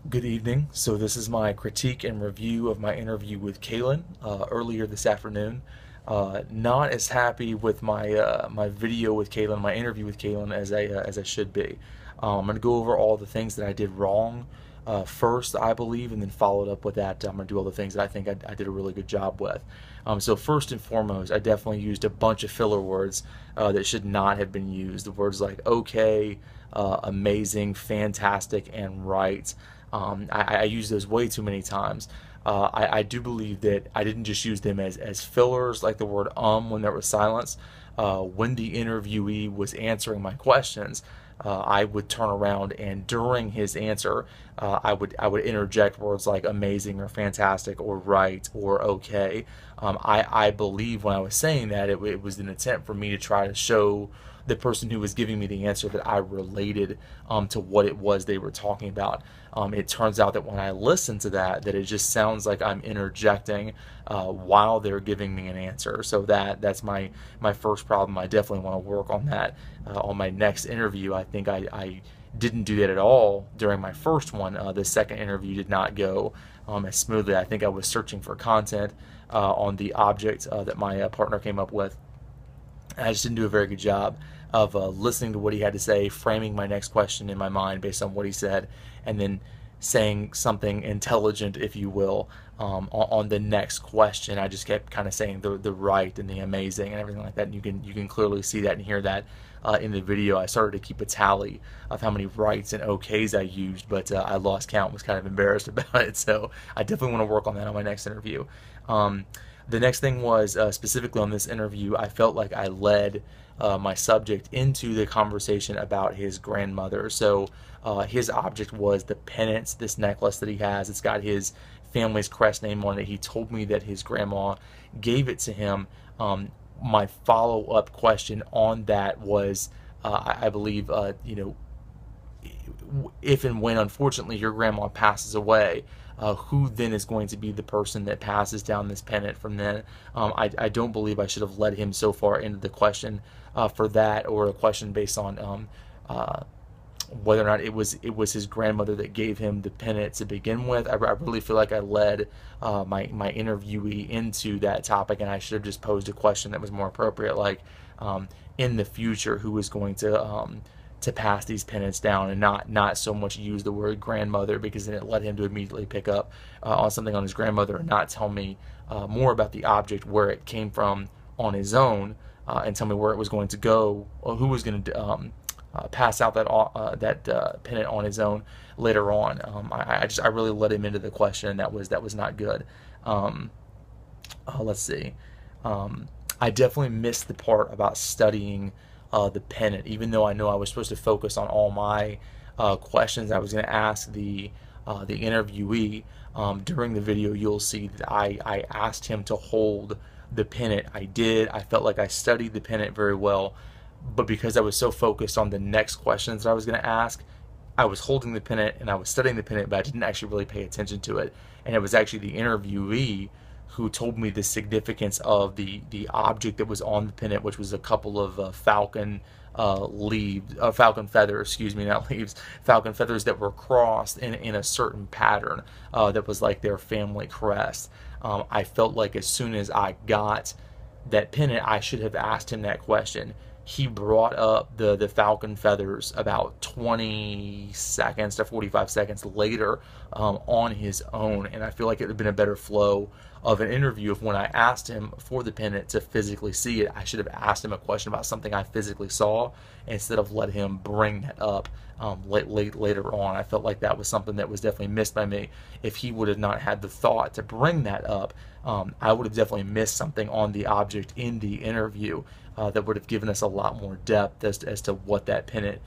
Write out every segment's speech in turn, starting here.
Good evening. So this is my critique and review of my interview with Kaylin earlier this afternoon. Not as happy with my video with Kaylin, my interview with Kaylin as I should be. I'm going to go over all the things that I did wrong first, I believe, and then followed up with that. I'm going to do all the things that I think I did a really good job with. So first and foremost, I definitely used a bunch of filler words that should not have been used. The words like okay, amazing, fantastic, and right. I use those way too many times. I do believe that I didn't just use them as fillers, like the word when there was silence. When the interviewee was answering my questions, I would turn around and during his answer, I would interject words like amazing or fantastic or right or okay. I believe when I was saying that it was an attempt for me to try to show the person who was giving me the answer that I related to what it was they were talking about. It turns out that when I listen to that it just sounds like I'm interjecting while they're giving me an answer. So that's my first problem. I definitely want to work on that on my next interview. I think I didn't do that at all during my first one. The second interview did not go as smoothly. I think I was searching for content on the object that my partner came up with. I just didn't do a very good job of listening to what he had to say, framing my next question in my mind based on what he said, and then saying something intelligent, if you will, on the next question. I just kept kind of saying the right and the amazing and everything like that. And you can clearly see that and hear that in the video. I started to keep a tally of how many rights and okays I used, but I lost count. Was kind of embarrassed about it. So I definitely want to work on that on my next interview. The next thing was specifically on this interview, I felt like I led my subject into the conversation about his grandmother. So his object was the pennant, this necklace that he has. It's got his family's crest name on it. He told me that his grandma gave it to him. My follow-up question on that was, I believe, if and when unfortunately your grandma passes away, who then is going to be the person that passes down this pennant from then? I don't believe I should have led him so far into the question for that, or a question based on whether or not it was his grandmother that gave him the pennant to begin with. I really feel like I led my interviewee into that topic, and I should have just posed a question that was more appropriate, like in the future, who is going to pass these pennants down, and not so much use the word grandmother, because then it led him to immediately pick up on something on his grandmother and not tell me more about the object, where it came from on his own, and tell me where it was going to go, or who was going to pass out that pennant on his own later on. I really let him into the question, and that was not good. Let's see. I definitely missed the part about studying the pennant, even though I know I was supposed to focus on all my questions I was going to ask the interviewee. During the video, you'll see that I asked him to hold the pennant. I did. I felt like I studied the pennant very well, but because I was so focused on the next questions that I was going to ask, I was holding the pennant and I was studying the pennant, but I didn't actually really pay attention to it. And it was actually the interviewee who told me the significance of the object that was on the pennant, which was a couple of falcon feathers, excuse me, not leaves, falcon feathers that were crossed in a certain pattern that was like their family crest. I felt like as soon as I got that pennant, I should have asked him that question. He brought up the falcon feathers about 20 seconds to 45 seconds later on his own, and I feel like it would have been a better flow of an interview if when I asked him for the pennant to physically see it, I should have asked him a question about something I physically saw instead of let him bring that up later on. I felt like that was something that was definitely missed by me. If he would have not had the thought to bring that up, I would have definitely missed something on the object in the interview that would have given us a lot more depth as to what that pennant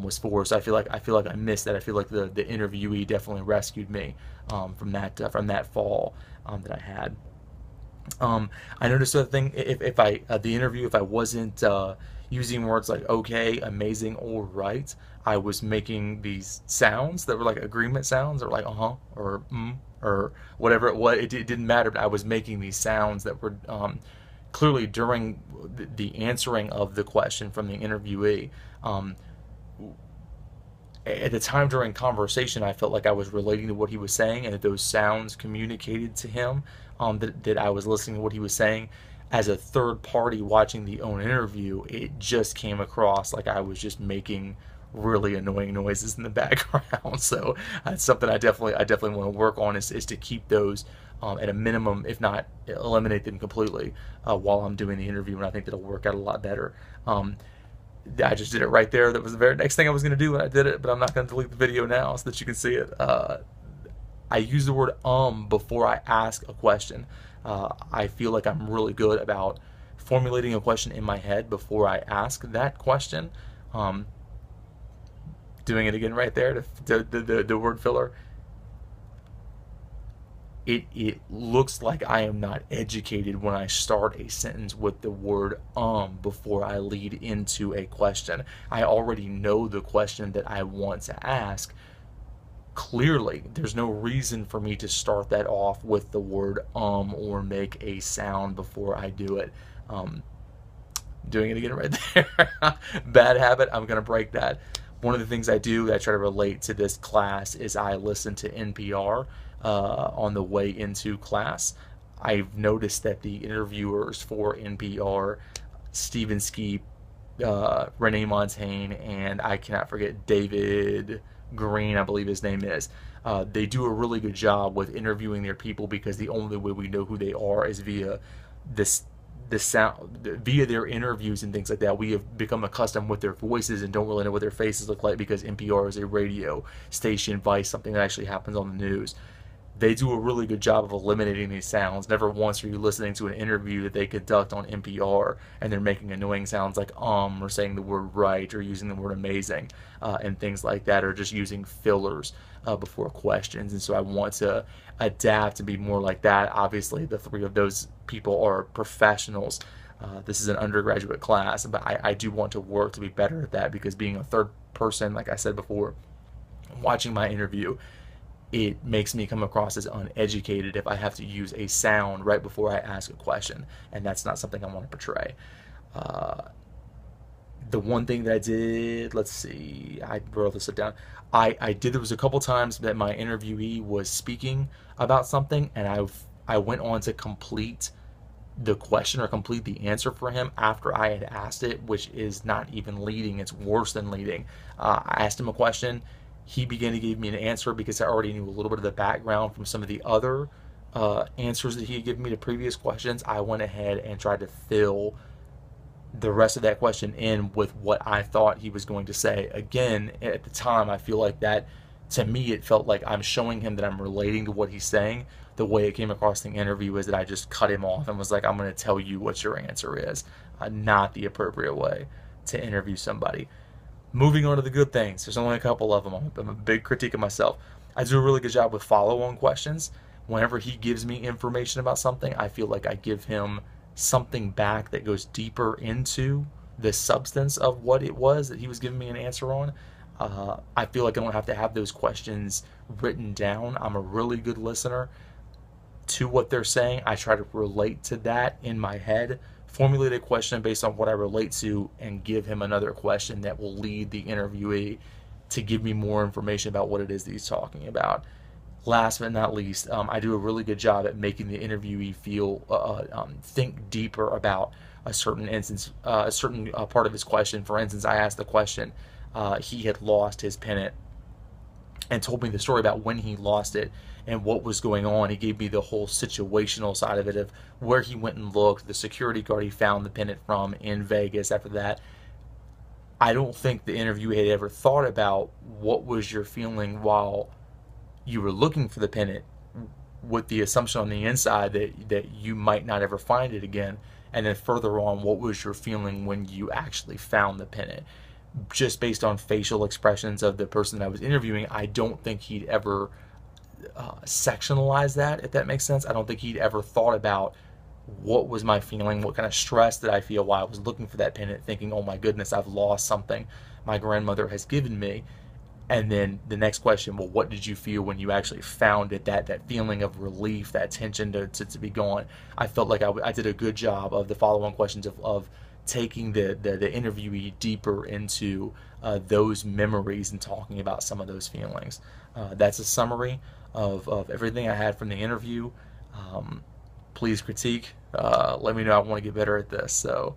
was for. So I feel like I missed that. I feel like the interviewee definitely rescued me from that fall that I had. I noticed the thing, if I the interview, if I wasn't using words like okay, amazing, or right, I was making these sounds that were like agreement sounds, or like or or whatever it was. It didn't matter, but I was making these sounds that were clearly during the answering of the question from the interviewee. at the time during conversation, I felt like I was relating to what he was saying, and that those sounds communicated to him, that I was listening to what he was saying. As a third party watching the own interview, it just came across like I was just making really annoying noises in the background. So that's something I definitely want to work on, is to keep those at a minimum, if not eliminate them completely, while I'm doing the interview, and I think that'll work out a lot better. I just did it right there. That was the very next thing I was going to do when I did it, but I'm not going to delete the video now so that you can see it. I use the word before I ask a question. I feel like I'm really good about formulating a question in my head before I ask that question. Doing it again right there, the word filler. It looks like I am not educated when I start a sentence with the word before I lead into a question. I already know the question that I want to ask. Clearly, there's no reason for me to start that off with the word or make a sound before I do it. Doing it again right there. Bad habit, I'm going to break that. One of the things I do that I try to relate to this class is I listen to NPR on the way into class. I've noticed that the interviewers for NPR, Stephen Skeep, Renee Montagne, and I cannot forget David Green, I believe his name is. They do a really good job with interviewing their people, because the only way we know who they are is via the sound, via their interviews and things like that. We have become accustomed with their voices and don't really know what their faces look like, because NPR is a radio station, Vice, something that actually happens on the news. They do a really good job of eliminating these sounds. Never once are you listening to an interview that they conduct on NPR and they're making annoying sounds like or saying the word right, or using the word amazing, and things like that, or just using fillers before questions. And so I want to adapt and be more like that. Obviously, the three of those people are professionals. This is an undergraduate class, but I do want to work to be better at that, because being a third person, like I said before, watching my interview, it makes me come across as uneducated if I have to use a sound right before I ask a question, and that's not something I want to portray. The one thing that I did, let's see, I wrote this down. There was a couple times that my interviewee was speaking about something, and I went on to complete the question or complete the answer for him after I had asked it, which is not even leading, it's worse than leading. I asked him a question. He began to give me an answer because I already knew a little bit of the background from some of the other answers that he had given me to previous questions. I went ahead and tried to fill the rest of that question in with what I thought he was going to say. Again, at the time, I feel like that, to me, it felt like I'm showing him that I'm relating to what he's saying. The way it came across in the interview is that I just cut him off and was like, I'm going to tell you what your answer is. Not the appropriate way to interview somebody. Moving on to the good things. There's only a couple of them. I'm a big critique of myself. I do a really good job with follow-on questions. Whenever he gives me information about something, I feel like I give him something back that goes deeper into the substance of what it was that he was giving me an answer on. I feel like I don't have to have those questions written down. I'm a really good listener to what they're saying. I try to relate to that in my head, formulate a question based on what I relate to, and give him another question that will lead the interviewee to give me more information about what it is that he's talking about. Last but not least, I do a really good job at making the interviewee think deeper about a certain instance, a certain part of his question. For instance, I asked the question, he had lost his pennant, and told me the story about when he lost it and what was going on. He gave me the whole situational side of it, of where he went and looked, the security guard he found the pennant from in Vegas after that. I don't think the interview had ever thought about what was your feeling while you were looking for the pennant, with the assumption on the inside that you might not ever find it again. And then further on, what was your feeling when you actually found the pennant? Just based on facial expressions of the person that I was interviewing, I don't think he'd ever sectionalize that, if that makes sense. I don't think he'd ever thought about what was my feeling, what kind of stress did I feel while I was looking for that pennant, thinking, oh my goodness, I've lost something my grandmother has given me. And then the next question, well, what did you feel when you actually found it? That feeling of relief, that tension to be gone. I felt like I did a good job of the follow-on questions of taking the interviewee deeper into those memories and talking about some of those feelings. That's a summary of everything I had from the interview. Please critique. Let me know. I want to get better at this. So,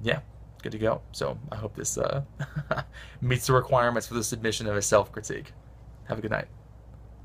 yeah, good to go. So I hope this meets the requirements for the submission of a self-critique. Have a good night.